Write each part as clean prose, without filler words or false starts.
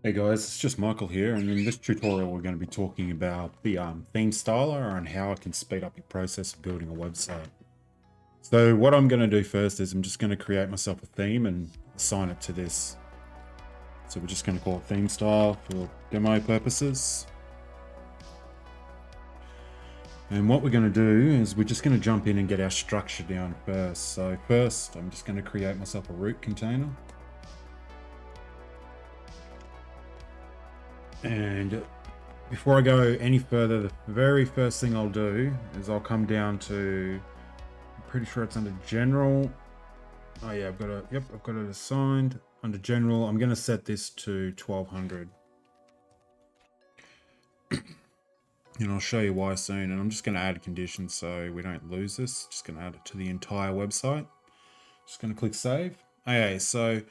Hey guys, it's just Michael here, and in this tutorial we're going to be talking about the theme styler and how it can speed up your process of building a website. So what I'm going to do first is I'm just going to create myself a theme and assign it to this. So we're just going to call it theme style for demo purposes. And what we're going to do is we're just going to jump in and get our structure down first. So first I'm just going to create myself a root container. And before I go any further, the very first thing I'll do is I'll come down to, I'm pretty sure it's under general. Oh yeah, I've got it assigned under general. I'm going to set this to 1200. And I'll show you why soon. And I'm just going to add a condition so we don't lose this. Just going to add it to the entire website. Just going to click save. Okay, so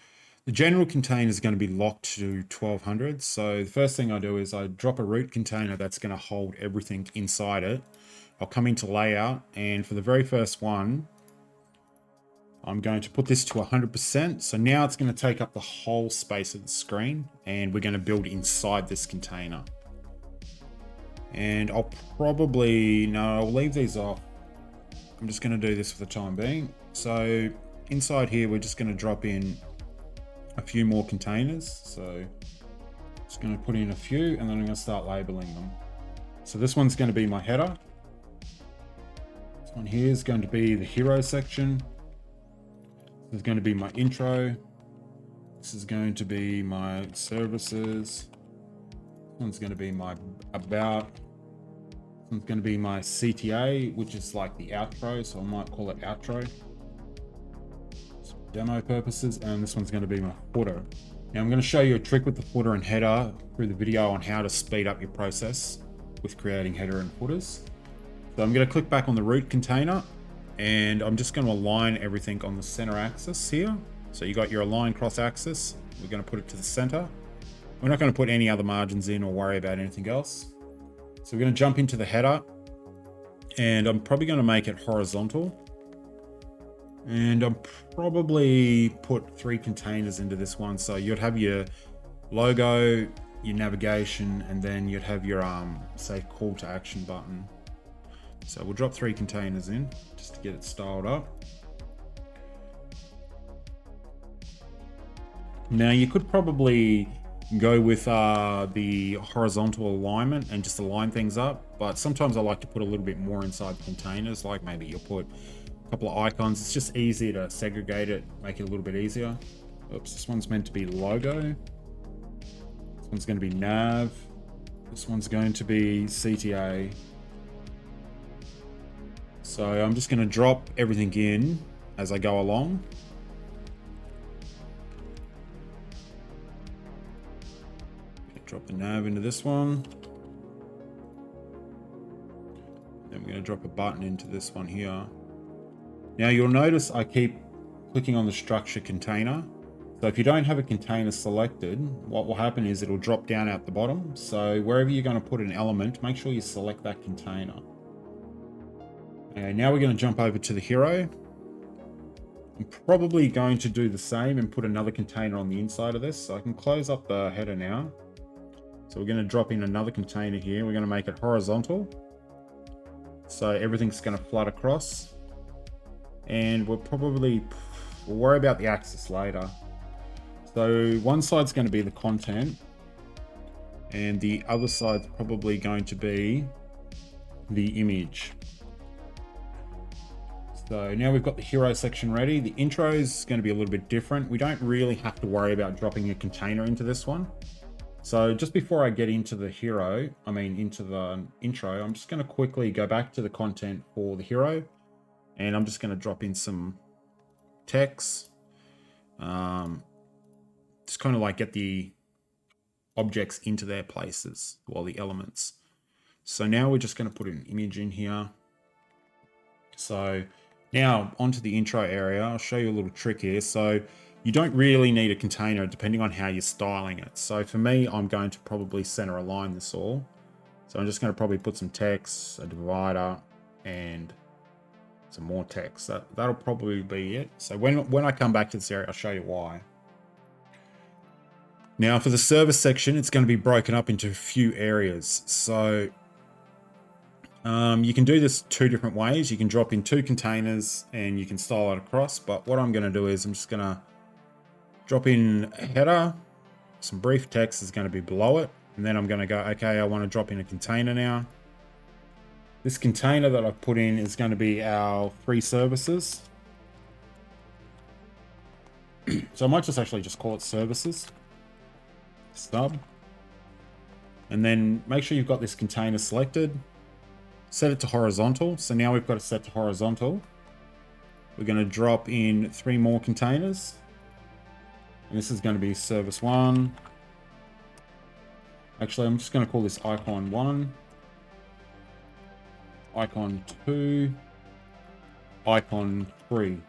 the general container is going to be locked to 1200. So the first thing I do is I drop a root container that's going to hold everything inside it. I'll come into layout, and for the very first one, I'm going to put this to 100%. So now it's going to take up the whole space of the screen, and we're going to build inside this container. And I'll leave these off. I'm just going to do this for the time being. So inside here, we're just going to drop in a few more containers. So just going to put in a few, and then I'm going to start labeling them. So this one's going to be my header. This one here is going to be the hero section. This is going to be my intro. This is going to be my services. This one's going to be my about. This one's going to be my CTA, which is like the outro, so I might call it outro. Demo purposes, and this one's going to be my footer. Now I'm going to show you a trick with the footer and header through the video on how to speed up your process with creating header and footers. So I'm going to click back on the root container, and I'm just going to align everything on the center axis here. So you got your align cross axis. We're going to put it to the center. We're not going to put any other margins in or worry about anything else. So we're going to jump into the header, and I'm probably going to make it horizontal. And I'm probably put 3 containers into this one. So you'd have your logo, your navigation, and then you'd have your say call to action button. So we'll drop 3 containers in just to get it styled up. Now you could probably go with the horizontal alignment and just align things up, but sometimes I like to put a little bit more inside the containers, like maybe you'll put a couple of icons. It's just easier to segregate it, make it a little bit easier. Oops, this one's meant to be logo. This one's going to be nav. This one's going to be CTA. So I'm just going to drop everything in as I go along. Drop the nav into this one. Then we're going to drop a button into this one here. Now you'll notice I keep clicking on the structure container. So if you don't have a container selected, what will happen is it'll drop down at the bottom. So wherever you're going to put an element, make sure you select that container. And now we're going to jump over to the hero. I'm probably going to do the same and put another container on the inside of this. So I can close up the header now. So we're going to drop in another container here. We're going to make it horizontal. So everything's going to flood across. And we'll worry about the axis later. So one side's going to be the content, and the other side's probably going to be the image. So now we've got the hero section ready. The intro is going to be a little bit different. We don't really have to worry about dropping a container into this one. So just before I get into the into the intro, I'm just going to quickly go back to the content for the hero, and I'm just going to drop in some text. Just kind of like get the objects into their places, or the elements. So now we're just going to put an image in here. So now onto the intro area. I'll show you a little trick here. So you don't really need a container depending on how you're styling it. So for me, I'm going to probably center align this all. So I'm just going to probably put some text, a divider, and some more text. That'll probably be it. So when I come back to this area, I'll show you why. Now for the service section, it's going to be broken up into a few areas. So you can do this 2 different ways. You can drop in 2 containers and you can style it across. But what I'm going to do is I'm just going to drop in a header. Some brief text is going to be below it. And then I'm going to go, okay, I want to drop in a container now. This container that I've put in is going to be our 3 services. So I might just actually just call it services. Stub. And then make sure you've got this container selected. Set it to horizontal. So now we've got it set to horizontal. We're going to drop in 3 more containers. And this is going to be service 1. Actually, I'm just going to call this icon 1. Icon 2. Icon 3.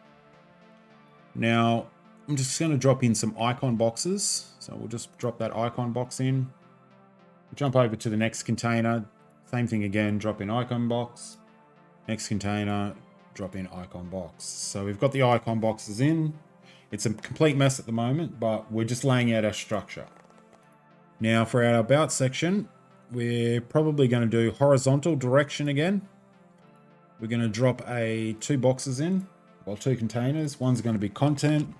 Now, I'm just going to drop in some icon boxes. So we'll just drop that icon box in. Jump over to the next container. Same thing again, drop in icon box. Next container, drop in icon box. So we've got the icon boxes in. It's a complete mess at the moment, but we're just laying out our structure. Now for our about section, we're probably going to do horizontal direction again. We're going to drop 2 boxes in, well, 2 containers. One's going to be content,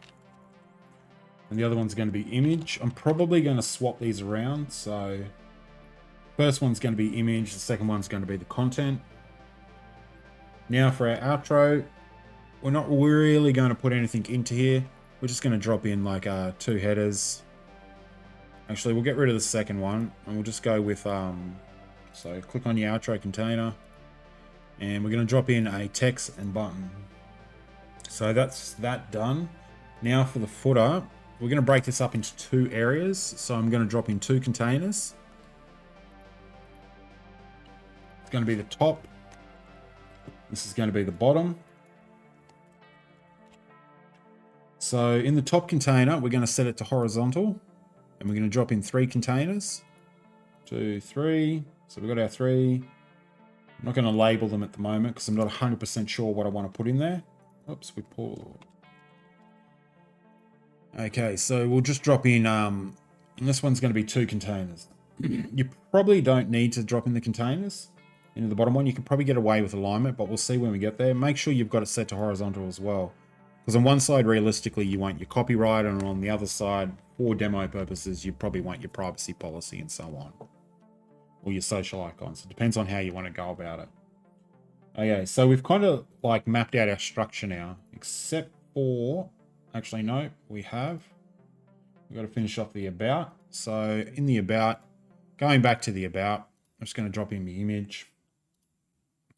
and the other one's going to be image. I'm probably going to swap these around. So first one's going to be image, the second one's going to be the content. Now for our outro, we're not really going to put anything into here. We're just going to drop in like 2 headers. Actually, we'll get rid of the second one and we'll just go with, so click on your outro container and we're going to drop in a text and button. So that's that done. Now for the footer, we're going to break this up into 2 areas. So I'm going to drop in 2 containers. It's going to be the top. This is going to be the bottom. So in the top container, we're going to set it to horizontal and we're going to drop in 3 containers. 2, 3. So we've got our 3. I'm not going to label them at the moment because I'm not 100% sure what I want to put in there. Oops, we pull. Okay, so we'll just drop in, and this one's going to be 2 containers. You probably don't need to drop in the containers into the bottom one. You can probably get away with alignment, but we'll see when we get there. Make sure you've got it set to horizontal as well. Because on one side, realistically, you want your copyright, and on the other side, for demo purposes, you probably want your privacy policy and so on. Or your social icons. It depends on how you want to go about it. Okay, so we've kind of like mapped out our structure now, except for, actually no, we've got to finish off the about. So in the about, going back to the about, I'm just going to drop in the image.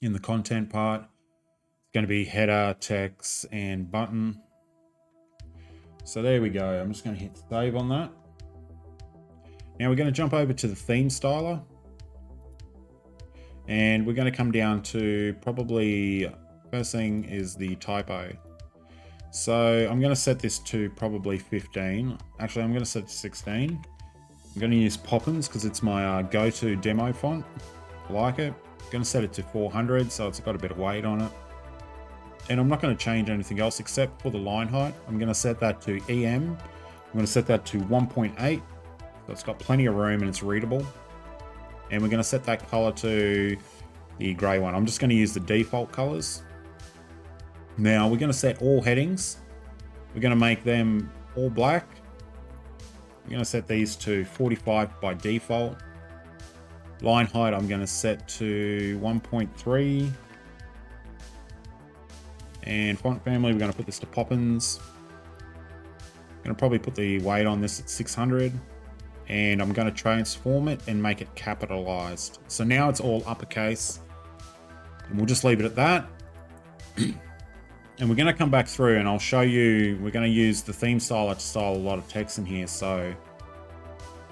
In the content part, it's going to be header, text, and button. So there we go. I'm just going to hit save on that. Now we're going to jump over to the theme styler. And we're going to come down to probably, first thing is the typo. So I'm going to set this to probably 15. Actually, I'm going to set it to 16. I'm going to use Poppins because it's my go-to demo font. I like it. I'm going to set it to 400, so it's got a bit of weight on it. And I'm not going to change anything else except for the line height. I'm going to set that to EM. I'm going to set that to 1.8. So it's got plenty of room and it's readable. And we're going to set that color to the gray one. I'm just going to use the default colors. Now we're going to set all headings. We're going to make them all black. We're going to set these to 45 by default. Line height I'm going to set to 1.3. And font family, we're going to put this to Poppins. I'm going to probably put the weight on this at 600. And I'm going to transform it and make it capitalized. So now it's all uppercase. And we'll just leave it at that. And we're going to come back through and I'll show you, we're going to use the theme styler to style a lot of text in here. So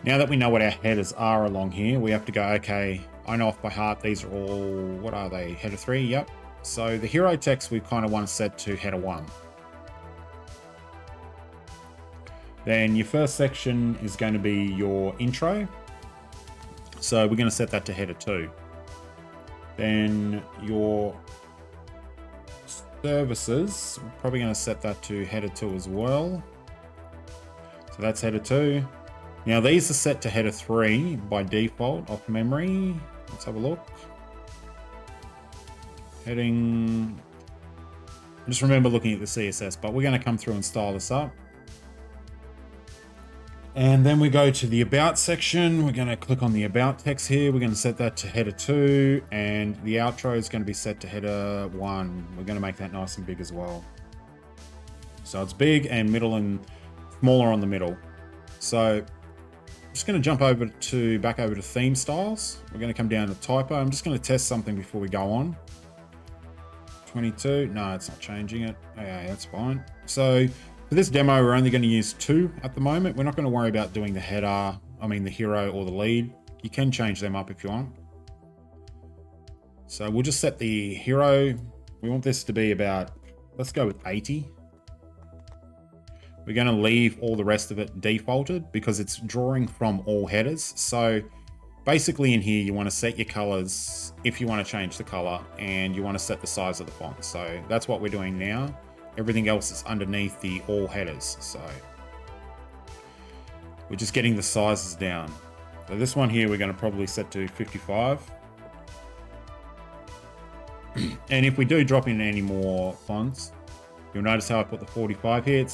now that we know what our headers are along here, we have to go, okay, I know off by heart, these are all, what are they? Header 3, yep. So the hero text we kind of want to set to header 1. Then your first section is going to be your intro. So we're going to set that to header 2. Then your services, we're probably going to set that to header 2 as well. So that's header 2. Now these are set to header 3 by default off memory. Let's have a look. Heading, just remember looking at the CSS, but we're going to come through and style this up. And then we go to the about section. We're going to click on the about text here. We're going to set that to header 2, and the outro is going to be set to header 1. We're going to make that nice and big as well. So it's big and middle and smaller on the middle. So I'm just going to jump over to back over to theme styles. We're going to come down to typo. I'm just going to test something before we go on. 22. No, it's not changing it. Okay, that's fine. So for this demo, we're only going to use 2 at the moment. We're not going to worry about doing the header, the hero or the lead. You can change them up if you want. So we'll just set the hero. We want this to be about, let's go with 80. We're going to leave all the rest of it defaulted because it's drawing from all headers. So basically in here, you want to set your colors if you want to change the color, and you want to set the size of the font. So that's what we're doing now. Everything else is underneath the all headers. So we're just getting the sizes down. So this one here, we're going to probably set to 55. And if we do drop in any more fonts, you'll notice how I put the 45 here.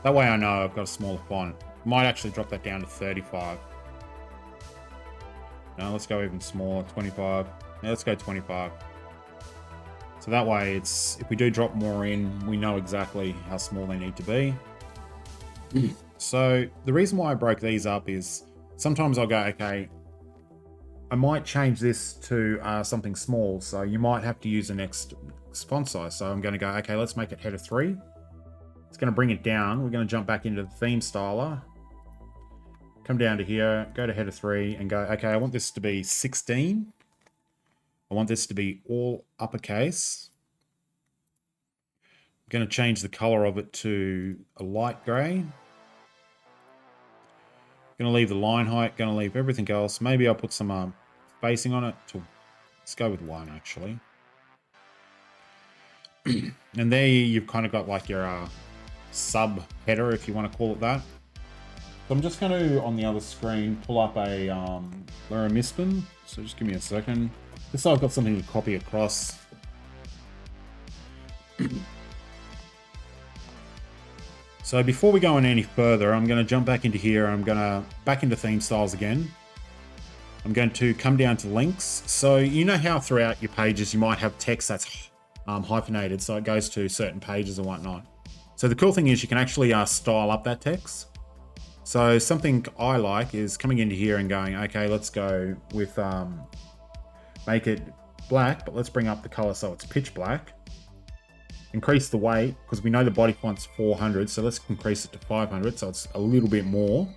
That way I know I've got a smaller font. Might actually drop that down to 35. Now let's go even smaller, 25. Now let's go 25. So that way it's, if we do drop more in, we know exactly how small they need to be. So the reason why I broke these up is sometimes I'll go, okay, I might change this to something small. So you might have to use the next font size. So I'm going to go, okay, let's make it header 3. It's going to bring it down. We're going to jump back into the theme styler. Come down to here, go to header 3 and go, okay, I want this to be 16. I want this to be all uppercase. I'm going to change the color of it to a light gray. Going to leave the line height, going to leave everything else. Maybe I'll put some spacing on it. Let's go with 1 actually. And there you've kind of got like your sub header, if you want to call it that. So I'm just going to, on the other screen, pull up a Lorem Ipsum. So just give me a second. Just so I've got something to copy across. So before we go on any further, I'm going to jump back into here. I'm going to back into theme styles again. I'm going to come down to links. So you know how throughout your pages you might have text that's hyphenated, so it goes to certain pages and whatnot. So the cool thing is you can actually style up that text. So something I like is coming into here and going, okay, let's go with, make it black, but let's bring up the color so it's pitch black. Increase the weight, because we know the body font's 400, so let's increase it to 500, so it's a little bit more.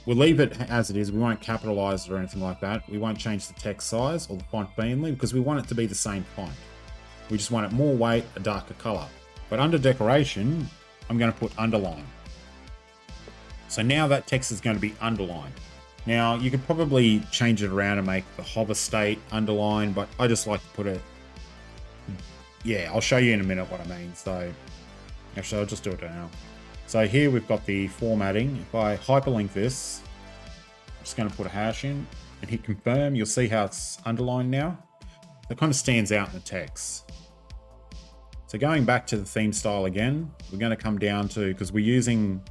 We'll leave it as it is. We won't capitalize it or anything like that. We won't change the text size or the font family because we want it to be the same font. We just want it more weight, a darker color. But under decoration, I'm going to put underline. So now that text is going to be underlined. Now you could probably change it around and make the hover state underline, but I just like to put it. Yeah, I'll show you in a minute what I mean. So actually I'll just do it now. So here we've got the formatting. If I hyperlink this, I'm just going to put a hash in and hit confirm. You'll see how it's underlined now. It kind of stands out in the text. So going back to the theme style again, we're going to come down to, because we're using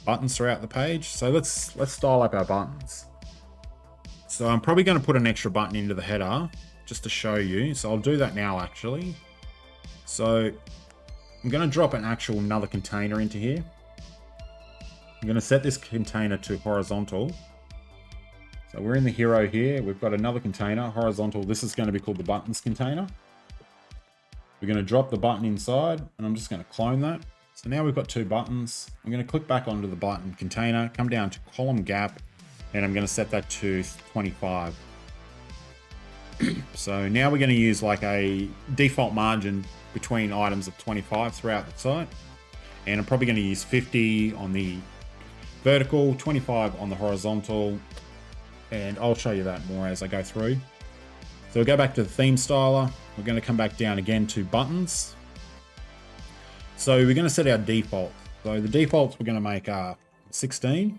buttons throughout the page. So let's style up our buttons. So I'm probably going to put an extra button into the header just to show you. So I'll do that now actually. So I'm going to drop another container into here. I'm going to set this container to horizontal. So we're in the hero here. We've got another container, horizontal. This is going to be called the buttons container. We're going to drop the button inside and I'm just going to clone that. So now we've got 2 buttons. I'm going to click back onto the button container, come down to column gap, and I'm going to set that to 25. So now we're going to use like a default margin between items of 25 throughout the site. And I'm probably going to use 50 on the vertical, 25 on the horizontal, and I'll show you that more as I go through. So we'll go back to the theme styler. We're going to come back down again to buttons. So we're going to set our default. So the defaults we're going to make 16.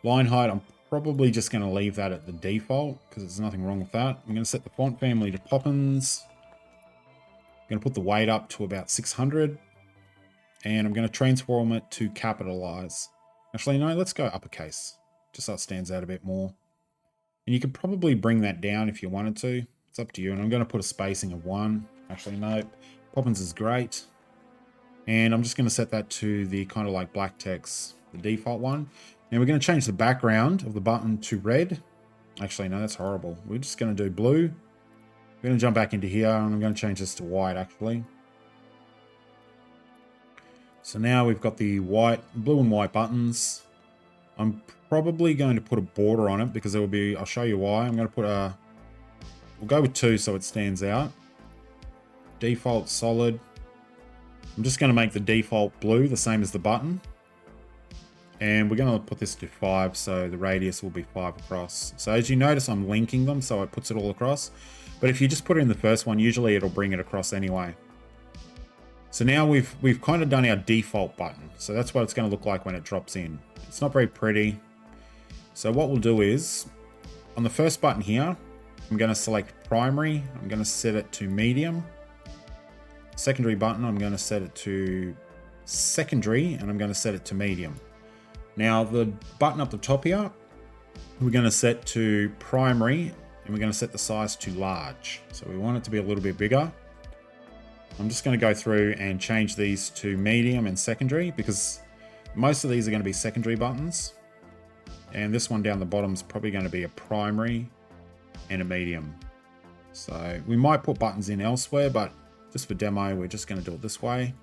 Line height, I'm probably just going to leave that at the default because there's nothing wrong with that. I'm going to set the font family to Poppins. I'm going to put the weight up to about 600. And I'm going to transform it to capitalize. Actually, no, let's go uppercase, just so it stands out a bit more. And you could probably bring that down if you wanted to. It's up to you. And I'm going to put a spacing of 1. Actually, no, Poppins is great. And I'm just going to set that to the kind of like black text, the default one. And we're going to change the background of the button to red. Actually, no, that's horrible. We're just going to do blue. We're going to jump back into here, and I'm going to change this to white, actually. So now we've got the blue and white buttons. I'm probably going to put a border on it because there will be, I'll show you why. I'm going to put we'll go with 2 so it stands out. Default solid. I'm just going to make the default blue the same as the button. And we're going to put this to 5, so the radius will be 5 across. So as you notice, I'm linking them, so it puts it all across. But if you just put it in the first one, usually it'll bring it across anyway. So now we've kind of done our default button. So that's what it's going to look like when it drops in. It's not very pretty. So what we'll do is, on the first button here, I'm going to select primary. I'm going to set it to medium. Secondary button, I'm going to set it to secondary, and I'm going to set it to medium. Now the button up the top here, we're going to set to primary, and we're going to set the size to large. So we want it to be a little bit bigger. I'm just going to go through and change these to medium and secondary because most of these are going to be secondary buttons. And this one down the bottom is probably going to be a primary and a medium. So we might put buttons in elsewhere, but just for demo, we're just going to do it this way.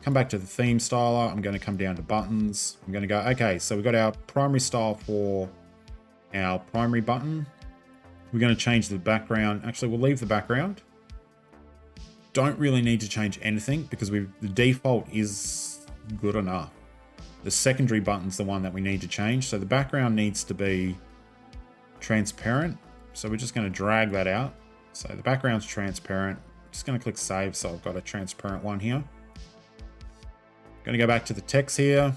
Come back to the theme styler. I'm going to come down to buttons. I'm going to go, okay, so we've got our primary style for our primary button. We're going to change the background. Actually, we'll leave the background. Don't really need to change anything because the default is good enough. The secondary button's the one that we need to change. So the background needs to be transparent. So we're just going to drag that out. So the background's transparent. Just going to click save. So I've got a transparent one here. Going to go back to the text here.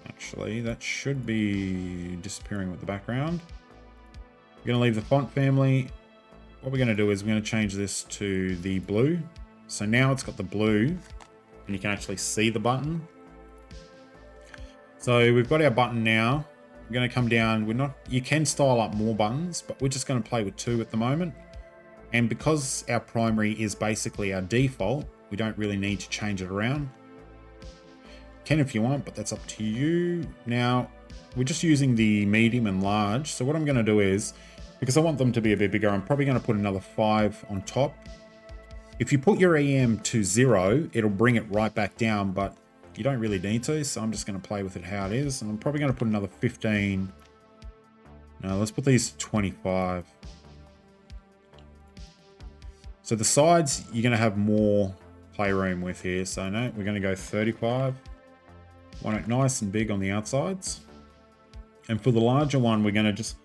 Actually, that should be disappearing with the background. We're going to leave the font family. What we're going to do is we're going to change this to the blue. So now it's got the blue and you can actually see the button. So we've got our button now. We're going to come down. You can style up more buttons, but we're just going to play with 2 at the moment. And because our primary is basically our default, we don't really need to change it around. You can if you want, but that's up to you. Now, we're just using the medium and large. So what I'm going to do is, because I want them to be a bit bigger, I'm probably going to put another 5 on top. If you put your EM to 0, it'll bring it right back down, but you don't really need to, so I'm just going to play with it how it is. And I'm probably going to put another 15. No, let's put these to 25. So the sides, you're going to have more playroom with here. So no, we're going to go 35. Want it nice and big on the outsides. And for the larger one, we're going to just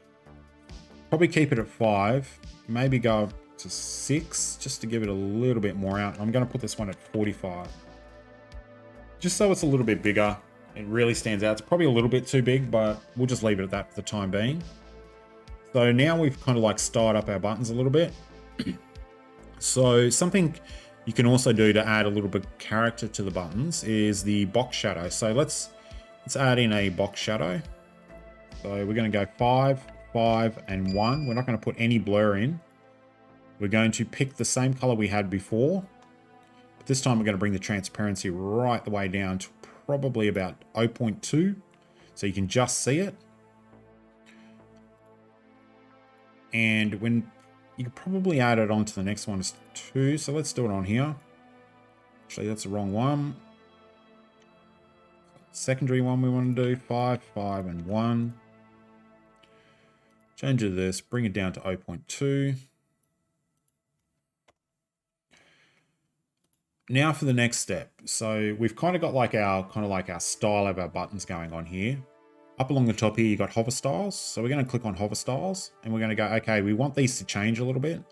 probably keep it at 5, maybe go up to 6, just to give it a little bit more out. I'm going to put this one at 45. Just so it's a little bit bigger. It really stands out. It's probably a little bit too big, but we'll just leave it at that for the time being. So now we've kind of like styled up our buttons a little bit. So something you can also do to add a little bit of character to the buttons is the box shadow. So let's add in a box shadow. So we're going to go 5, 5, and 1. We're not going to put any blur in. We're going to pick the same color we had before. But this time we're going to bring the transparency right the way down to probably about 0.2. So you can just see it. And when you could probably add it on to the next one is 2. So let's do it on here. Actually, that's the wrong one. Secondary one we want to do 5, 5, and 1. Change it to this, bring it down to 0.2. Now for the next step. So we've kind of got like our style of our buttons going on here. Up along the top here, you got hover styles. So we're going to click on hover styles and we're going to go, okay, we want these to change a little bit.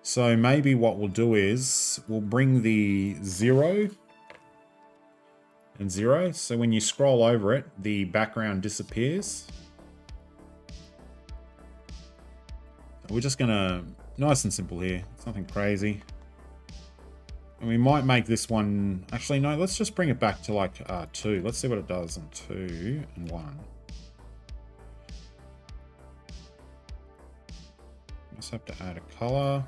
So maybe what we'll do is we'll bring the 0 and 0. So when you scroll over it, the background disappears. We're just gonna, nice and simple here. It's nothing crazy. And we might make this one, actually no, let's just bring it back to like 2. Let's see what it does on 2 and 1. Just have to add a color.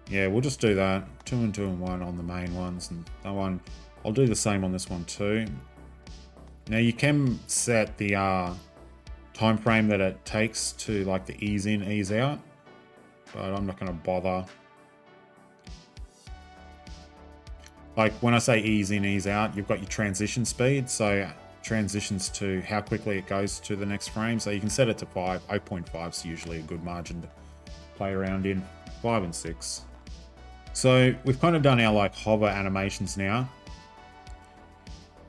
Yeah, we'll just do that. 2 and 2 and 1 on the main ones, and that one, I'll do the same on this one too. Now you can set the time frame that it takes to like the ease in, ease out, but I'm not going to bother. Like when I say ease in, ease out, you've got your transition speed. So transitions to how quickly it goes to the next frame. So you can set it to 5. 8.5 is usually a good margin to play around in. 5 and 6. So we've kind of done our like hover animations now.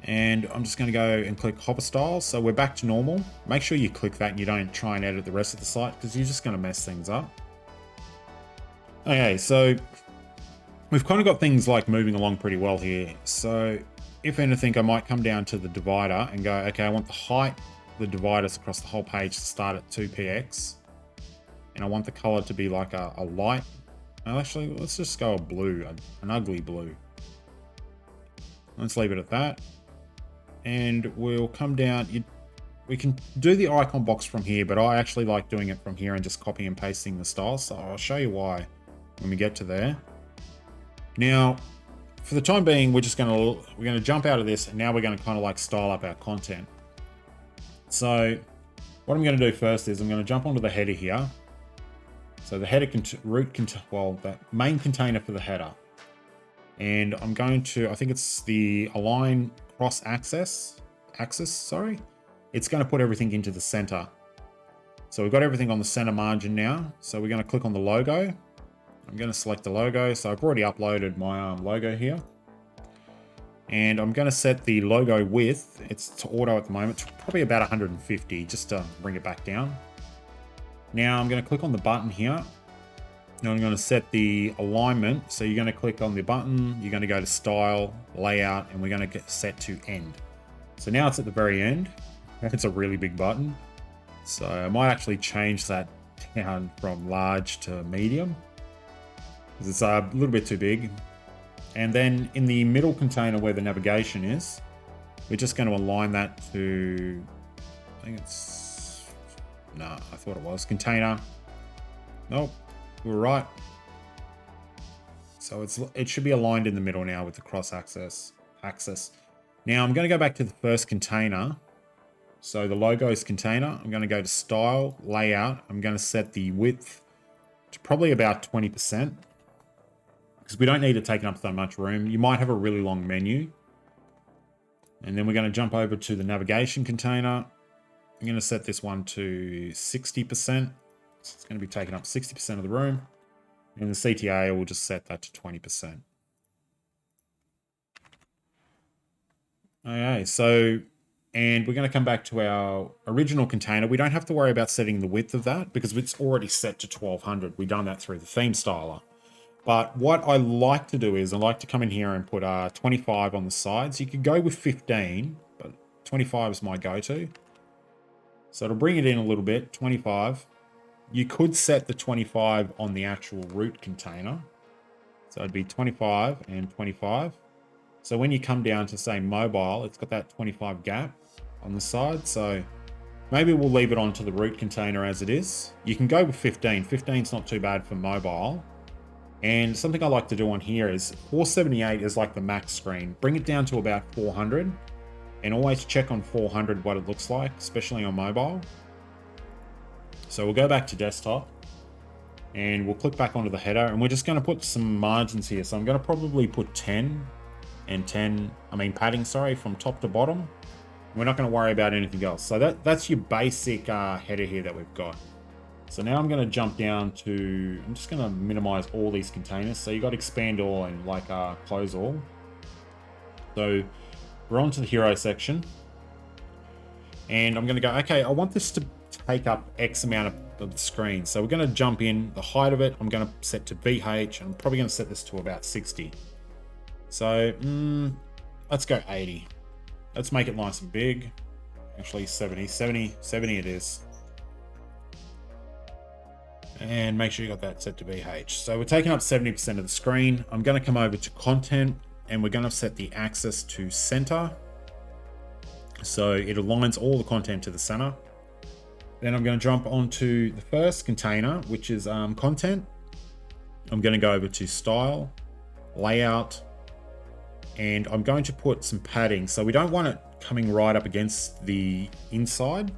And I'm just going to go and click hover styles. So we're back to normal. Make sure you click that and you don't try and edit the rest of the site because you're just going to mess things up. Okay, so we've kind of got things like moving along pretty well here. So if anything, I might come down to the divider and go, okay, I want the height of the dividers across the whole page to start at 2px. And I want the color to be like a light. Actually, let's just go a blue, an ugly blue. Let's leave it at that. And we'll come down. We can do the icon box from here, but I actually like doing it from here and just copying and pasting the style. So I'll show you why when we get to there. Now, for the time being, we're gonna jump out of this, and now we're gonna kind of like style up our content. So what I'm gonna do first is I'm gonna jump onto the header here. So the header the main container for the header. And I'm going to, I think it's the align cross axis, sorry. It's going to put everything into the center. So we've got everything on the center margin now. So we're going to click on the logo. I'm going to select the logo. So I've already uploaded my logo here. And I'm going to set the logo width. It's to auto at the moment. It's probably about 150 just to bring it back down. Now I'm going to click on the button here. Now I'm going to set the alignment. So you're going to click on the button, you're going to go to style, layout, and we're going to get set to end. So now it's at the very end. It's a really big button. So I might actually change that down from large to medium, because it's a little bit too big. And then in the middle container where the navigation is, we're just going to align that to, I think it's, no, I thought it was container. Nope. We're right. So it should be aligned in the middle now with the cross axis. Now I'm going to go back to the first container. So the logo's container. I'm going to go to style, layout. I'm going to set the width to probably about 20%, because we don't need it taking up so much room. You might have a really long menu. And then we're going to jump over to the navigation container. I'm going to set this one to 60%. So it's going to be taking up 60% of the room. And the CTA, we'll just set that to 20%. Okay, so, and we're going to come back to our original container. We don't have to worry about setting the width of that because it's already set to 1200. We've done that through the theme styler. But what I like to do is I like to come in here and put 25 on the sides. You could go with 15, but 25 is my go-to. So it'll bring it in a little bit, 25. You could set the 25 on the actual root container. So it'd be 25 and 25. So when you come down to say mobile, it's got that 25 gap on the side. So maybe we'll leave it onto the root container as it is. You can go with 15. 15 is not too bad for mobile. And something I like to do on here is 478 is like the max screen. Bring it down to about 400 and always check on 400 what it looks like, especially on mobile. So we'll go back to desktop and we'll click back onto the header, and we're just going to put some margins here. So I'm going to probably put 10 and 10, padding, sorry, from top to bottom. We're not going to worry about anything else. So that's your basic header here that we've got. So now I'm going to jump down to, I'm just going to minimize all these containers. So you got expand all and like close all. So we're on to the hero section. And I'm going to go, okay, I want this to take up X amount of the screen. So we're going to jump in the height of it. I'm going to set to VH. I'm probably going to set this to about 60. So let's go 80. Let's make it nice and big. Actually 70 it is. And make sure you got that set to BH. So we're taking up 70% of the screen. I'm going to come over to content and we're going to set the axis to center. So it aligns all the content to the center. Then I'm going to jump onto the first container, which is content. I'm going to go over to style, layout, and I'm going to put some padding. So we don't want it coming right up against the inside.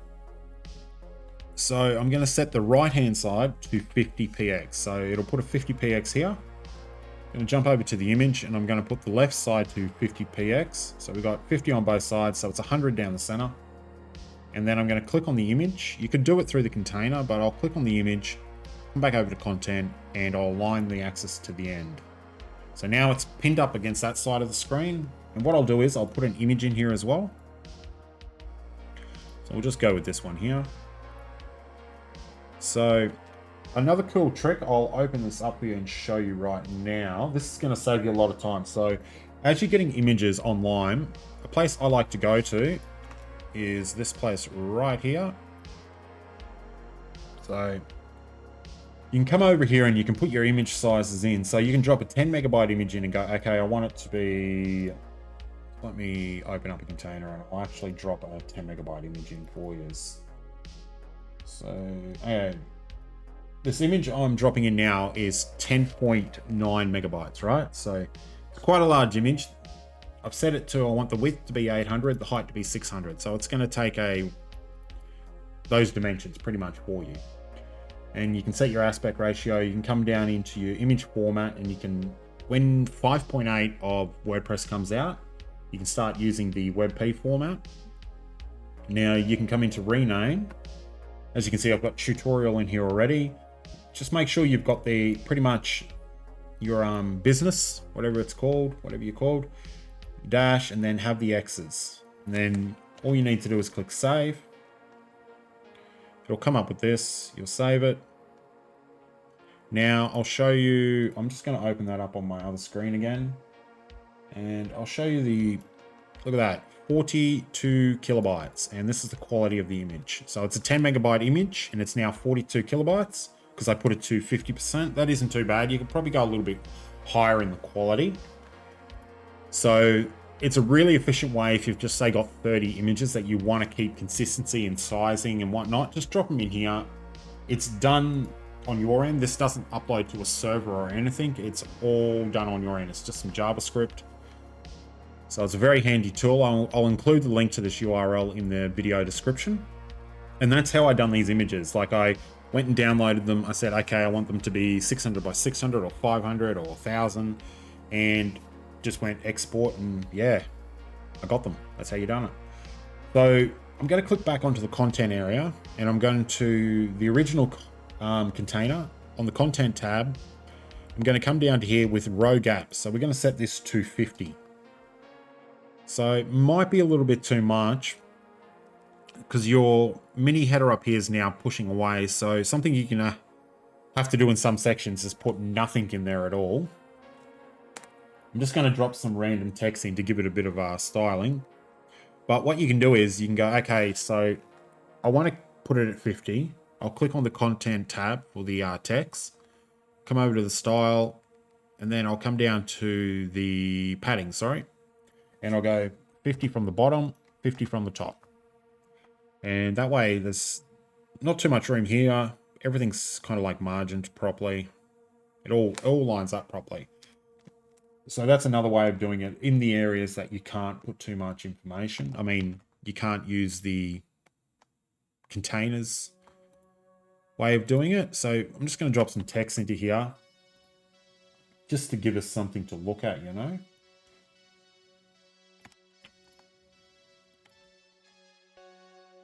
So I'm going to set the right hand side to 50px. So it'll put a 50px here. I'm going to jump over to the image and I'm going to put the left side to 50px. So we've got 50 on both sides, so it's 100 down the center. And then I'm going to click on the image. You could do it through the container, but I'll click on the image, come back over to content, and I'll align the axis to the end. So now it's pinned up against that side of the screen. And what I'll do is I'll put an image in here as well. So we'll just go with this one here. So another cool trick, I'll open this up here and show you right now. This is going to save you a lot of time. So as you're getting images online, a place I like to go to is this place right here. So you can come over here and you can put your image sizes in. So you can drop a 10 megabyte image in and go, okay, I want it to be, let me open up a container and I'll actually drop a 10 megabyte image in for you. So okay, this image I'm dropping in now is 10.9 megabytes, right? So it's quite a large image. I've set it to, I want the width to be 800, the height to be 600. So it's going to take those dimensions pretty much for you. And you can set your aspect ratio. You can come down into your image format and you can, when 5.8 of WordPress comes out, you can start using the WebP format. Now you can come into rename. As you can see, I've got tutorial in here already. Just make sure you've got the pretty much your business, whatever it's called, whatever you're called, dash, and then have the X's. And then all you need to do is click save. It'll come up with this, you'll save it. Now I'll show you, I'm just going to open that up on my other screen again. And I'll show you the, look at that, 42 kilobytes. And this is the quality of the image. So it's a 10 megabyte image and it's now 42 kilobytes because I put it to 50%. That isn't too bad. You could probably go a little bit higher in the quality. So it's a really efficient way if you've just say got 30 images that you want to keep consistency and sizing and whatnot, just drop them in here. It's done on your end. This doesn't upload to a server or anything. It's all done on your end. It's just some JavaScript. So it's a very handy tool. I'll include the link to this URL in the video description. And that's how I done these images. Like I went and downloaded them. I said, okay, I want them to be 600 by 600 or 500 or 1000, and just went export, and yeah, I got them. That's how you done it. So I'm going to click back onto the content area and I'm going to the original container on the content tab. I'm going to come down to here with row gaps. So we're going to set this to 50. So it might be a little bit too much because your mini header up here is now pushing away. So something you can have to do in some sections is put nothing in there at all. I'm just going to drop some random text in to give it a bit of styling. But what you can do is you can go, okay, so I want to put it at 50. I'll click on the content tab for the text, come over to the style, and then I'll come down to the padding, sorry. And I'll go 50 from the bottom, 50 from the top. And that way there's not too much room here. Everything's kind of like margined properly. It all lines up properly. So that's another way of doing it in the areas that you can't put too much information. I mean, you can't use the containers way of doing it. So I'm just going to drop some text into here just to give us something to look at, you know.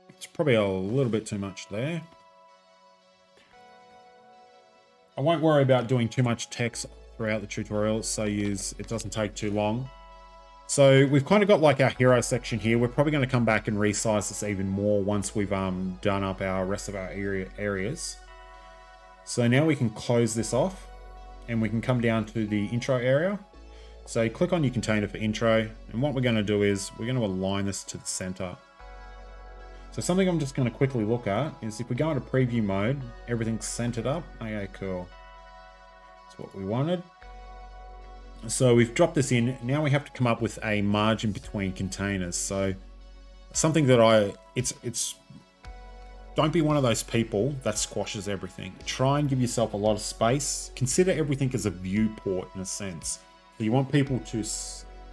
It's probably a little bit too much there. I won't worry about doing too much text throughout the tutorial, so it doesn't take too long. So we've kind of got like our hero section here. We're probably going to come back and resize this even more once we've done up our rest of our areas. So now we can close this off and we can come down to the intro area. So you click on your container for intro, and what we're going to do is we're going to align this to the center. So something I'm just going to quickly look at is if we go into preview mode, everything's centered up. Okay, cool. That's what we wanted. So we've dropped this in. Now we have to come up with a margin between containers. So something that don't be one of those people that squashes everything. Try and give yourself a lot of space. Consider everything as a viewport in a sense. So you want people to,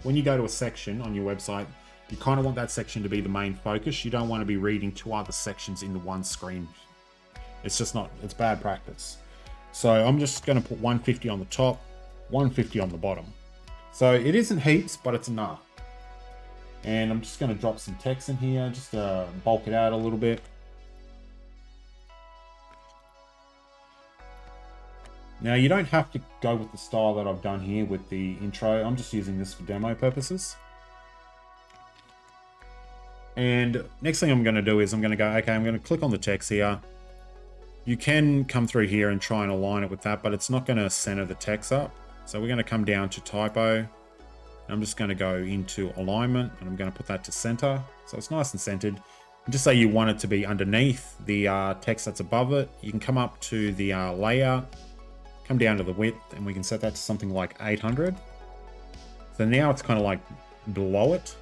when you go to a section on your website, you kind of want that section to be the main focus. You don't want to be reading two other sections in the one screen. It's just not, it's bad practice. So I'm just going to put 150 on the top, 150 on the bottom. So it isn't heaps, but it's enough. And I'm just going to drop some text in here, just to bulk it out a little bit. Now you don't have to go with the style that I've done here with the intro. I'm just using this for demo purposes. And next thing I'm going to do is I'm going to go, okay, I'm going to click on the text here. You can come through here and try and align it with that, but it's not going to center the text up. So we're going to come down to typo. I'm just going to go into alignment and I'm going to put that to center. So it's nice and centered. And just say you want it to be underneath the text that's above it. You can come up to the layout, come down to the width, and we can set that to something like 800. So now it's kind of like below it.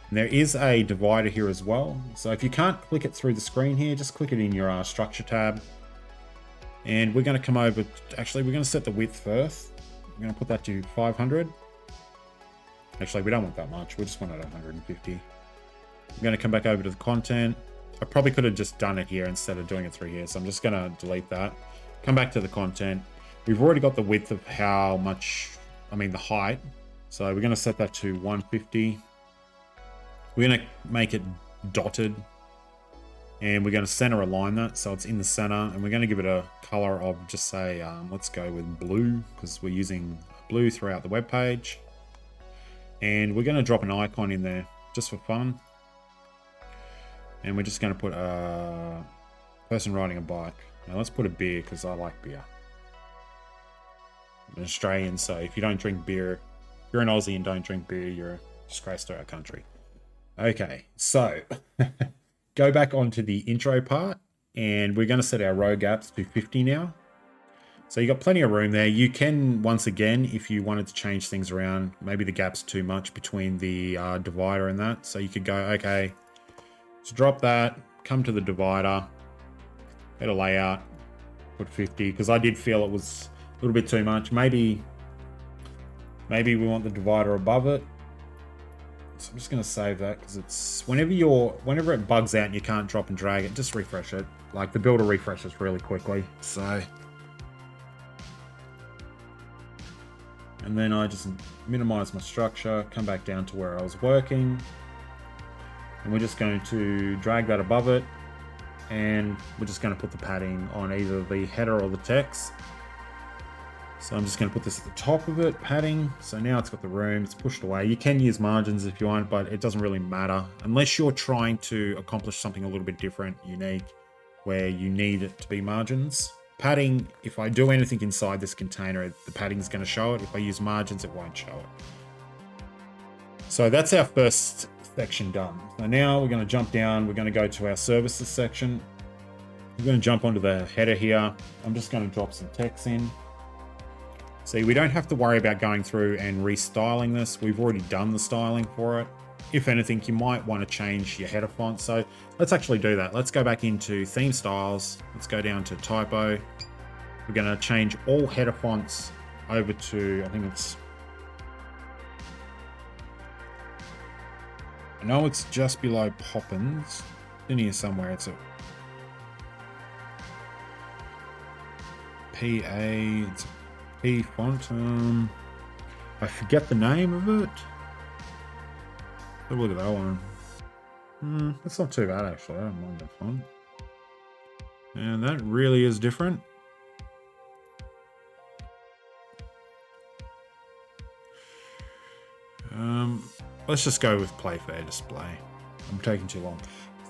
And there is a divider here as well. So if you can't click it through the screen here, just click it in your structure tab. And we're going to come over, actually we're going to set the width first. We're going to put that to 500. Actually, we don't want that much. We just want it at 150. I'm going to come back over to the content. I probably could have just done it here instead of doing it through here. So I'm just going to delete that. Come back to the content. We've already got the width of how much, the height. So we're going to set that to 150. We're going to make it dotted. And we're going to center align that so it's in the center. And we're going to give it a color of just say, let's go with blue because we're using blue throughout the web page. And we're going to drop an icon in there just for fun. And we're just going to put a person riding a bike. Now let's put a beer because I like beer. I'm an Australian, so if you don't drink beer, if you're an Aussie and don't drink beer, you're a disgrace to our country. Okay, so go back onto the intro part and we're going to set our row gaps to 50 now. So you got plenty of room there. You can, once again, if you wanted to change things around, maybe the gap's too much between the divider and that. So you could go, okay, let's drop that, come to the divider, go to layout, put 50, because I did feel it was a little bit too much. Maybe we want the divider above it. So I'm just going to save that because it's whenever it bugs out and you can't drop and drag it, just refresh it. Like the builder refreshes really quickly. So, and then I just minimize my structure, come back down to where I was working, and we're just going to drag that above it, and we're just going to put the padding on either the header or the text. So I'm just going to put this at the top of it, padding. So now it's got the room, it's pushed away. You can use margins if you want, but it doesn't really matter unless you're trying to accomplish something a little bit different, unique, where you need it to be margins. Padding, if I do anything inside this container, the padding is going to show it. If I use margins, it won't show it. So that's our first section done. So now we're going to jump down. We're going to go to our services section. We're going to jump onto the header here. I'm just going to drop some text in. See, we don't have to worry about going through and restyling this. We've already done the styling for it. If anything, you might want to change your header font. So let's actually do that. Let's go back into theme styles. Let's go down to typo. We're going to change all header fonts over to, I think it's, I know it's just below Poppins. In here somewhere, it's a PA, it's a P font. I forget the name of it. Have a look at that one. That's not too bad actually. I don't mind that font. And that really is different. Let's just go with Play Fair Display. I'm taking too long.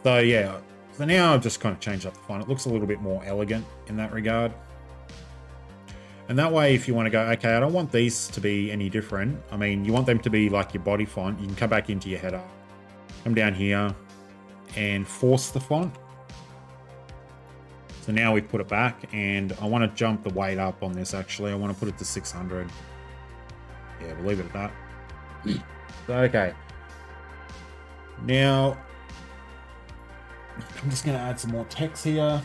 So yeah, so now I've just kind of changed up the font. It looks a little bit more elegant in that regard. And that way, if you want to go, okay, I don't want these to be any different. I mean, you want them to be like your body font. You can come back into your header, come down here and force the font. So now we've put it back, and I want to jump the weight up on this. Actually, I want to put it to 600. Yeah, we'll leave it at that. So, okay. Now, I'm just going to add some more text here.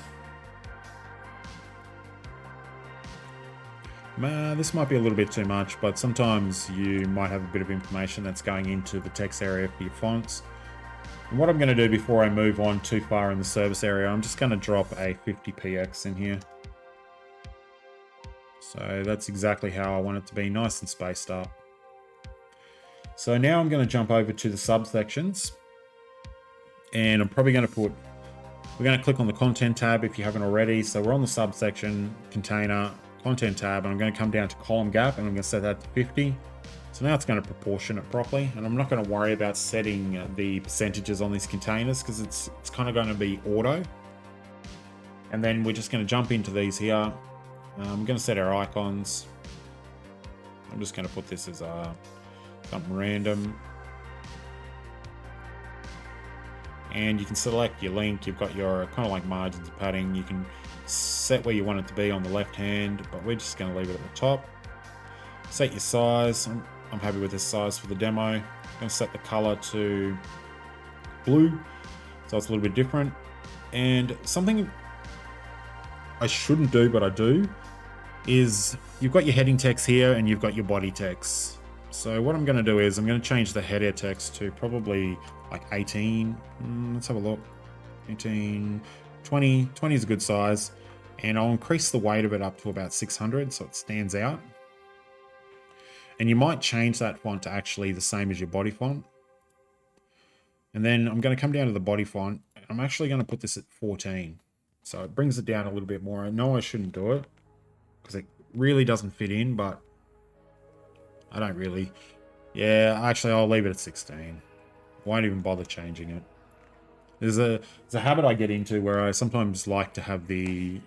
This might be a little bit too much, but sometimes you might have a bit of information that's going into the text area for your fonts. And what I'm going to do before I move on too far in the service area, I'm just going to drop a 50px in here. So that's exactly how I want it to be, nice and spaced up. So now I'm going to jump over to the subsections, and I'm probably going to we're going to click on the content tab if you haven't already. So we're on the subsection container content tab, and I'm going to come down to column gap, and I'm going to set that to 50. So now it's going to proportion it properly, and I'm not going to worry about setting the percentages on these containers because it's kind of going to be auto. And then we're just going to jump into these here. I'm going to set our icons. I'm just going to put this as something random. And you can select your link. You've got your kind of like margins and padding. You can set where you want it to be on the left hand, but we're just going to leave it at the top. Set your size. I'm happy with this size for the demo. I'm going to set the color to blue, so it's a little bit different. And something I shouldn't do, but I do, is you've got your heading text here and you've got your body text. So what I'm going to do is I'm going to change the header text to probably like 18. Let's have a look. 18, 20. 20 is a good size. And I'll increase the weight of it up to about 600 so it stands out. And you might change that font to actually the same as your body font. And then I'm going to come down to the body font. I'm actually going to put this at 14. So it brings it down a little bit more. I know I shouldn't do it because it really doesn't fit in, but I don't really. Yeah, actually, I'll leave it at 16. Won't even bother changing it. There's a habit I get into where I sometimes like to have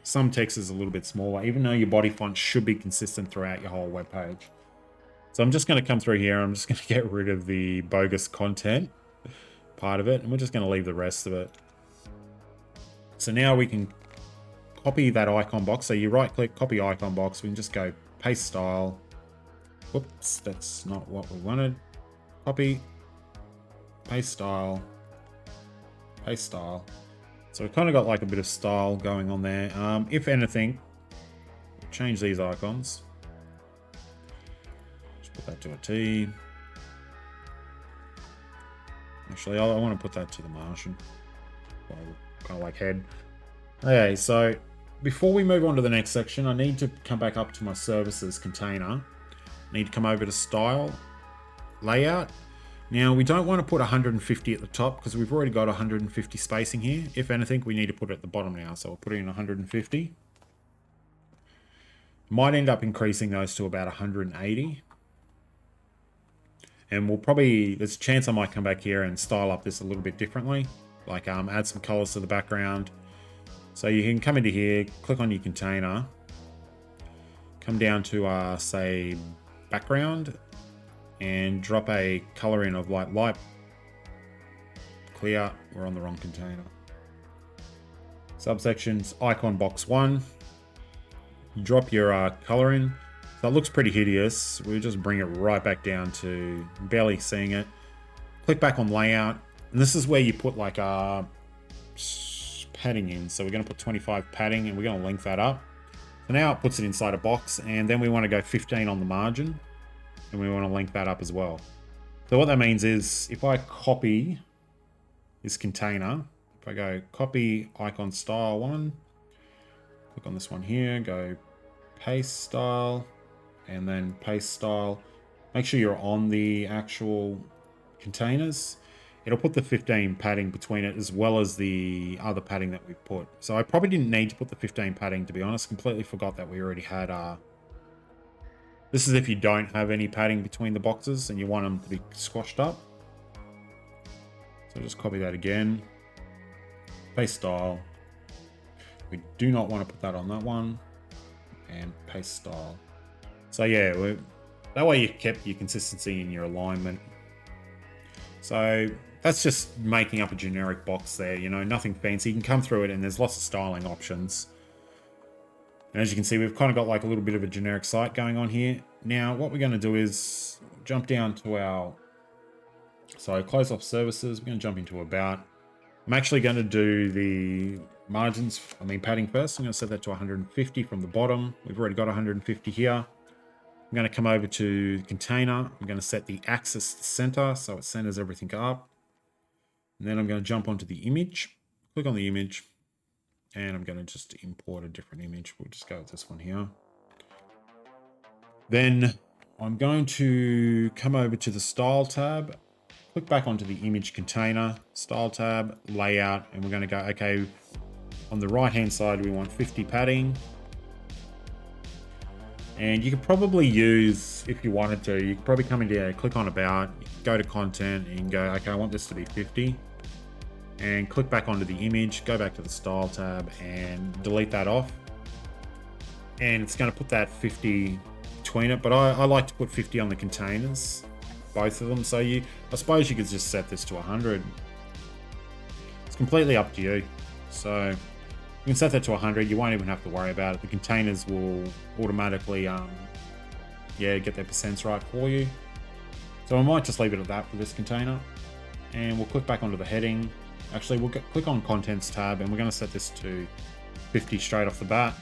some text is a little bit smaller, even though your body font should be consistent throughout your whole web page. So I'm just going to come through here. I'm just going to get rid of the bogus content part of it, and we're just going to leave the rest of it. So now we can copy that icon box. So you right click, copy icon box. We can just go paste style. Whoops, that's not what we wanted. Copy, paste style, paste style. So we've kind of got like a bit of style going on there. If anything, change these icons. Just put that to a T. Actually, I want to put that to the Martian. Kind of like head. Okay, so before we move on to the next section, I need to come back up to my services container. I need to come over to style, layout. Now we don't want to put 150 at the top because we've already got 150 spacing here. If anything, we need to put it at the bottom now. So we'll put in 150. Might end up increasing those to about 180. And we'll probably, there's a chance I might come back here and style up this a little bit differently. Like add some colors to the background. So you can come into here, click on your container, come down to say background, and drop a color in of light clear. We're on the wrong container. Subsections, icon box 1. You drop your color in. So it looks pretty hideous. We'll just bring it right back down to barely seeing it. Click back on layout. And this is where you put like padding in. So we're going to put 25 padding and we're going to link that up. So now it puts it inside a box, and then we want to go 15 on the margin, and we want to link that up as well. So what that means is if I copy this container, if I go copy icon style 1, click on this one here, go paste style, and then paste style. Make sure you're on the actual containers. It'll put the 15 padding between it as well as the other padding that we've put. So I probably didn't need to put the 15 padding, to be honest. Completely forgot that we already had. This is if you don't have any padding between the boxes and you want them to be squashed up. So just copy that again. Paste style. We do not want to put that on that one. and paste style. So yeah, that way you kept your consistency in your alignment. So that's just making up a generic box there, you know, nothing fancy. You can come through it and there's lots of styling options. And as you can see, we've kind of got like a little bit of a generic site going on here. Now, what we're going to do is jump down to our, so close off services. We're going to jump into about. I'm actually going to do the margins, padding first. I'm going to set that to 150 from the bottom. We've already got 150 here. I'm going to come over to container. I'm going to set the axis to center so it centers everything up. And then I'm going to jump onto the image, click on the image, and I'm going to just import a different image. We'll just go with this one here. Then I'm going to come over to the style tab, click back onto the image container, style tab, layout, and we're going to go, okay, on the right hand side, we want 50 padding. And you could probably use, if you wanted to, you could probably come in here, click on about, go to content, and go, okay, I want this to be 50. And click back onto the image, go back to the style tab and delete that off. And it's going to put that 50 between it, but I like to put 50 on the containers, both of them. So I suppose you could just set this to 100. It's completely up to you. So you can set that to 100. You won't even have to worry about it. The containers will automatically, get their percents right for you. So I might just leave it at that for this container. And we'll click back onto the heading. Actually, we'll click on Contents tab, and we're going to set this to 50 straight off the bat.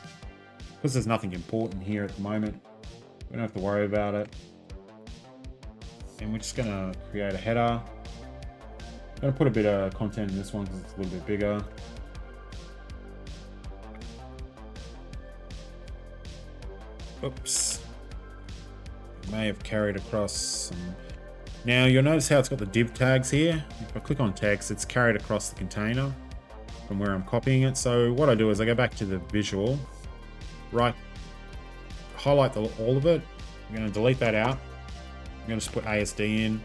Because there's nothing important here at the moment, we don't have to worry about it. And we're just going to create a header. I'm going to put a bit of content in this one because it's a little bit bigger. Oops. It may have carried across some. Now you'll notice how it's got the div tags here. If I click on text, it's carried across the container from where I'm copying it. So what I do is I go back to the visual, right, highlight all of it. I'm going to delete that out. I'm going to just put ASD in,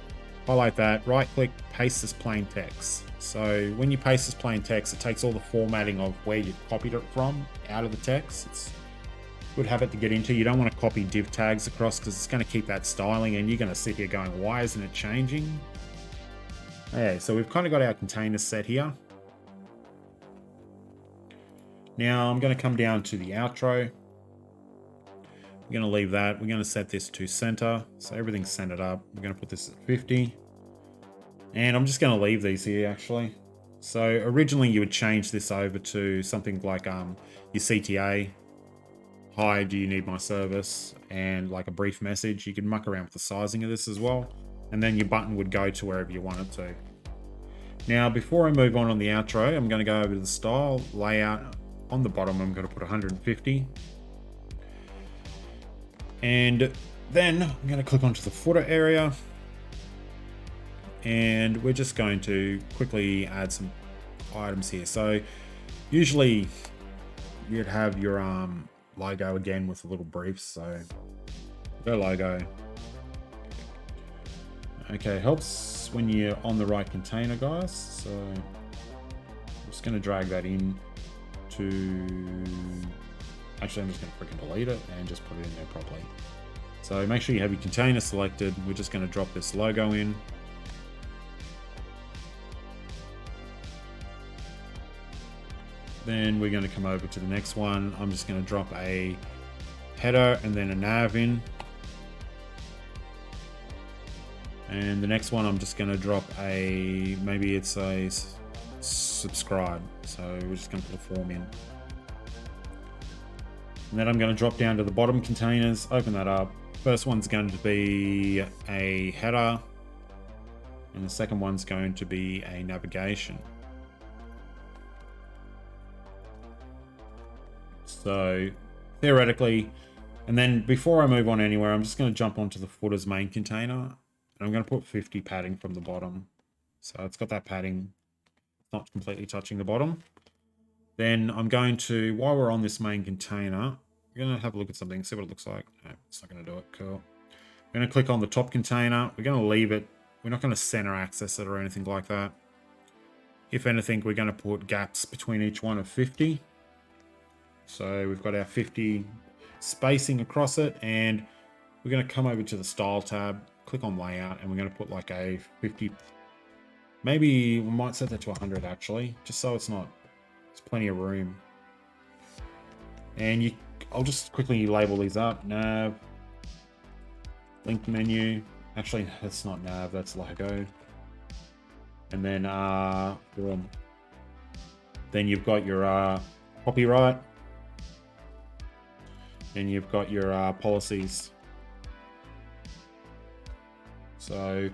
highlight that, right click, paste as plain text. So when you paste as plain text, it takes all the formatting of where you copied it from out of the text. It's a good habit to get into. You don't want to copy div tags across because it's going to keep that styling and you're going to sit here going, why isn't it changing? Okay, so we've kind of got our containers set here. Now I'm going to come down to the outro. We're going to leave that. We're going to set this to center. So everything's centered up. We're going to put this at 50. And I'm just going to leave these here actually. So originally you would change this over to something like your CTA. Hi, do you need my service? And like a brief message. You can muck around with the sizing of this as well. And then your button would go to wherever you want it to. Now, before I move on the outro, I'm going to go over to the style layout. On the bottom, I'm going to put 150. And then I'm going to click onto the footer area. And we're just going to quickly add some items here. So usually you'd have your logo again with a little brief. So go logo. Okay, helps when you're on the right container, guys. So I'm just going to drag that in to, actually I'm just going to freaking delete it and just put it in there properly. So make sure you have your container selected. We're just going to drop this logo in. Then we're going to come over to the next one. I'm just going to drop a header and then a nav in. And the next one, I'm just going to drop a, maybe it's a subscribe. So we're just going to put a form in. And then I'm going to drop down to the bottom containers, open that up. First one's going to be a header. And the second one's going to be a navigation. So theoretically, and then before I move on anywhere, I'm just going to jump onto the footer's main container. And I'm going to put 50 padding from the bottom. So it's got that padding, not completely touching the bottom. Then I'm going to, while we're on this main container, we're going to have a look at something, see what it looks like. No, it's not going to do it. Cool. We're going to click on the top container. We're going to leave it. We're not going to center access it or anything like that. If anything, we're going to put gaps between each one of 50. So we've got our 50. spacing across it, and we're going to come over to the style tab, click on layout, and we're going to put like a 50, maybe we might set that to 100 actually, just so it's plenty of room. And I'll just quickly label these up. Nav, link menu. Actually, that's not nav, that's logo. And then you've got your copyright. Then you've got your policies. So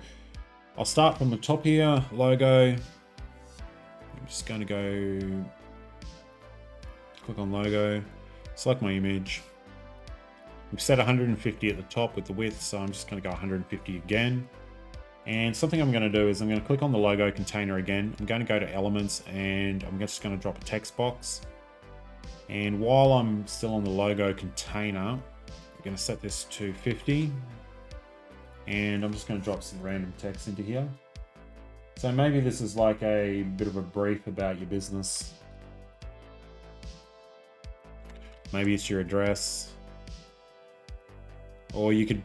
I'll start from the top here, logo. I'm just going to go click on logo, select my image. We've set 150 at the top with the width, so I'm just going to go 150 again. And something I'm going to do is I'm going to click on the logo container again. I'm going to go to elements, and I'm just going to drop a text box. And while I'm still on the logo container, I'm going to set this to 50. And I'm just going to drop some random text into here. So maybe this is like a bit of a brief about your business. Maybe it's your address. Or you could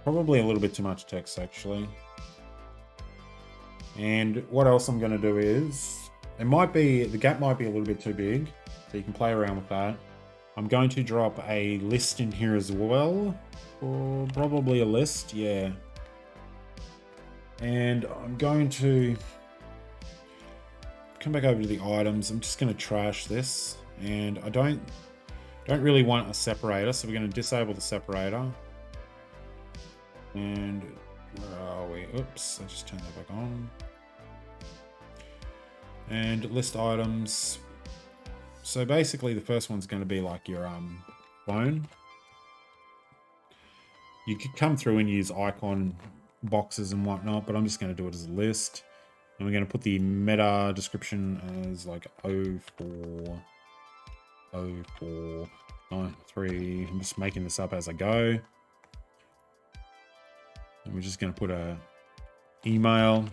probably a little bit too much text actually. And what else I'm going to do is, the gap might be a little bit too big, so you can play around with that. I'm going to drop a list in here as well, or probably a list, yeah. And I'm going to come back over to the items. I'm just going to trash this, and I don't really want a separator, so we're going to disable the separator. And where are we? Oops, I just turned that back on. And list items. So basically the first one's going to be like your phone. You could come through and use icon boxes and whatnot, but I'm just going to do it as a list. And we're going to put the meta description as like 0493. I'm just making this up as I go. And we're just going to put a email.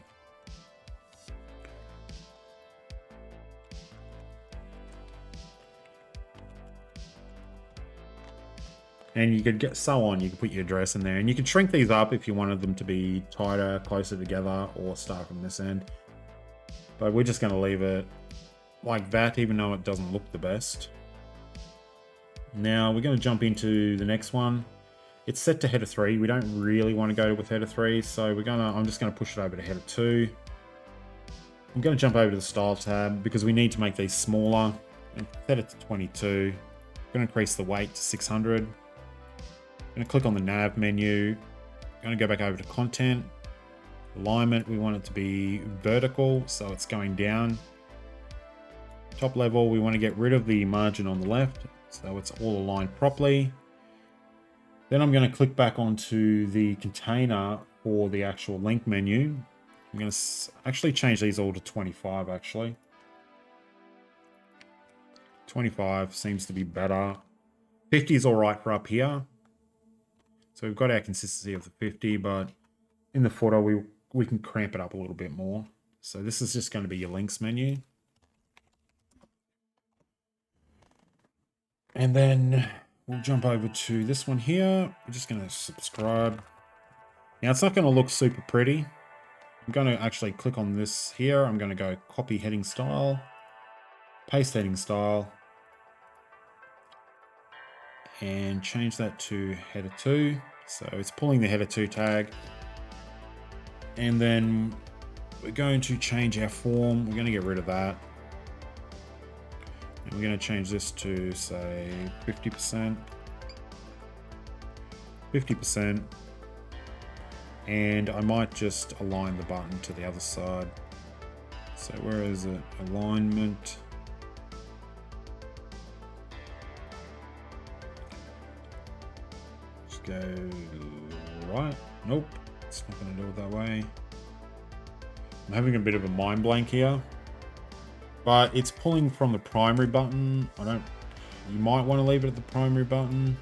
And you could get you could put your address in there, and you could shrink these up if you wanted them to be tighter, closer together, or start from this end. But we're just going to leave it like that, even though it doesn't look the best. Now we're going to jump into the next one. It's set to header 3. We don't really want to go with header 3, so I'm just going to push it over to header 2. I'm going to jump over to the style tab because we need to make these smaller, and set it to 22. I'm going to increase the weight to 600. I'm going to click on the nav menu. I'm going to go back over to content. Alignment, we want it to be vertical, so it's going down. Top level, we want to get rid of the margin on the left, so it's all aligned properly. Then I'm going to click back onto the container for the actual link menu. I'm going to actually change these all to 25 actually. 25 seems to be better. 50 is all right for up here. So we've got our consistency of the 50, but in the footer we can cramp it up a little bit more. So this is just going to be your links menu. And then we'll jump over to this one here. We're just going to subscribe. Now it's not going to look super pretty. I'm going to actually click on this here. I'm going to go copy heading style, paste heading style, and change that to header 2. So it's pulling the header 2 tag. And then we're going to change our form. We're going to get rid of that. And we're going to change this to say 50%. 50%. And I might just align the button to the other side. So where is it? Alignment. Just go right. Nope, it's not going to do it that way. I'm having a bit of a mind blank here, but it's pulling from the primary button. You might want to leave it at the primary button.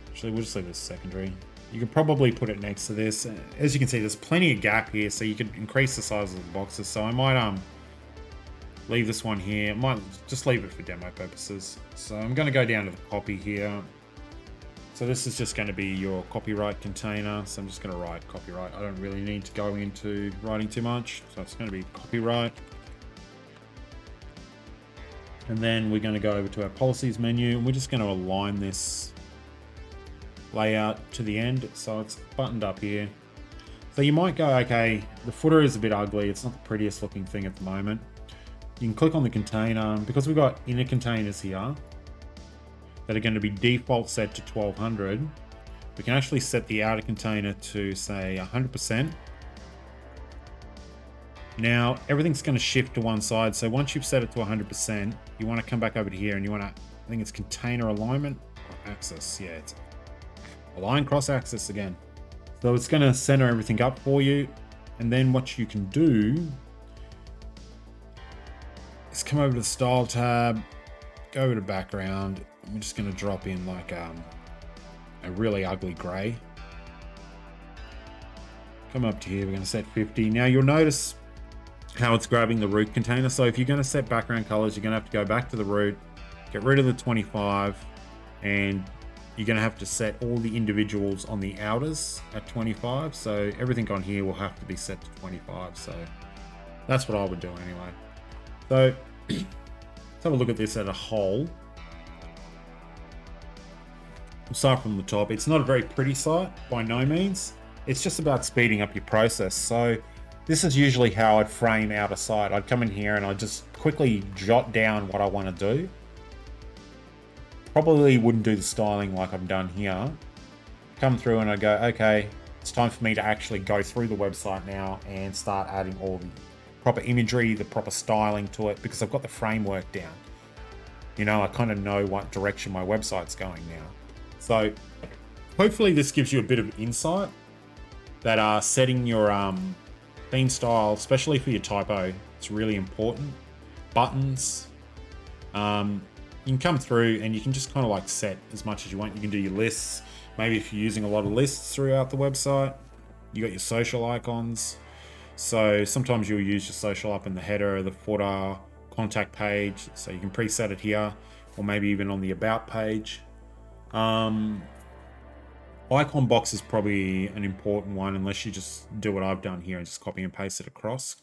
Actually, we'll just leave it as secondary. You could probably put it next to this. As you can see, there's plenty of gap here, so you could increase the size of the boxes. So I might leave this one here. I might just leave it for demo purposes. So I'm going to go down to the copy here. So this is just going to be your copyright container. So I'm just going to write copyright. I don't really need to go into writing too much. So it's going to be copyright. And then we're going to go over to our policies menu, and we're just going to align this layout to the end. So it's buttoned up here. So you might go, okay, the footer is a bit ugly. It's not the prettiest looking thing at the moment. You can click on the container. Because we've got inner containers here that are going to be default set to 1200, we can actually set the outer container to say 100%. Now everything's going to shift to one side. So once you've set it to 100%, you want to come back over to here and you want to, I think it's container alignment or axis. Yeah, it's align cross axis again. So it's going to center everything up for you. And then what you can do is come over to the style tab, go over to background. I'm just going to drop in like a really ugly gray. Come up to here, we're going to set 50. Now you'll notice how it's grabbing the root container. So if you're going to set background colors, you're going to have to go back to the root, get rid of the 25, and you're going to have to set all the individuals on the outers at 25. So everything on here will have to be set to 25. So that's what I would do anyway. So let's have a look at this as a whole. We'll start from the top. It's not a very pretty site by no means. It's just about speeding up your process. So this is usually how I'd frame out a site. I'd come in here and I'd just quickly jot down what I want to do. Probably wouldn't do the styling like I've done here. Come through and I go, okay, it's time for me to actually go through the website now and start adding all the proper imagery, the proper styling to it, because I've got the framework down. You know, I kind of know what direction my website's going now. So hopefully this gives you a bit of insight that setting your theme style, especially for your typo, it's really important. Buttons, you can come through and you can just kind of like set as much as you want. You can do your lists. Maybe if you're using a lot of lists throughout the website, you got your social icons. So sometimes you'll use your social up in the header, the footer, contact page. So you can preset it here, or maybe even on the about page. Icon box is probably an important one, unless you just do what I've done here and just copy and paste it across.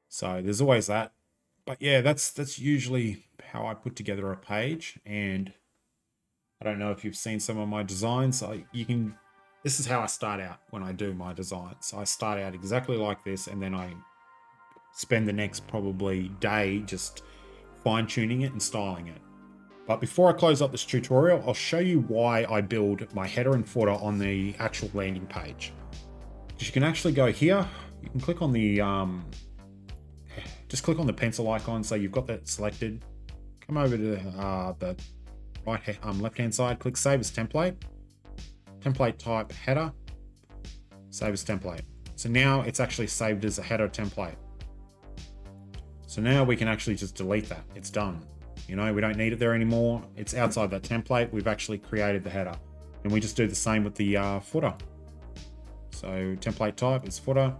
So there's always that. But yeah, that's usually how I put together a page. And I don't know if you've seen some of my designs. This is how I start out when I do my design. So I start out exactly like this, and then I spend the next probably day just fine-tuning it and styling it. But before I close up this tutorial, I'll show you why I build my header and footer on the actual landing page. Because you can actually go here, you can click on the, just click on the pencil icon, so you've got that selected. Come over to the left-hand side, click Save as Template. Template type header, Save as Template. So now it's actually saved as a header template. So now we can actually just delete that, it's done. You know, we don't need it there anymore. It's outside that template. We've actually created the header. And we just do the same with the footer. So template type is footer.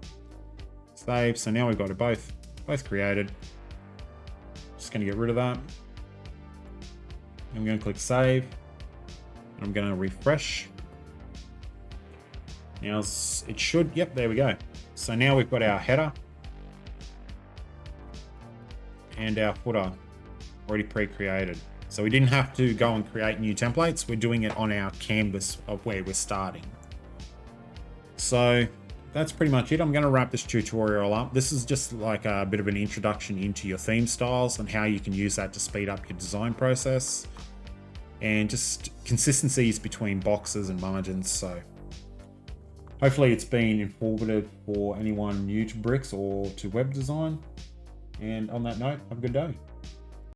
Save. So now we've got it both created. Just going to get rid of that. I'm going to click save. I'm going to refresh. Now it should, yep, there we go. So now we've got our header and our footer already pre-created. So we didn't have to go and create new templates. We're doing it on our canvas of where we're starting. So that's pretty much it. I'm going to wrap this tutorial up. This is just like a bit of an introduction into your theme styles and how you can use that to speed up your design process, and just consistencies between boxes and margins. So hopefully it's been informative for anyone new to bricks or to web design. And on that note, have a good day.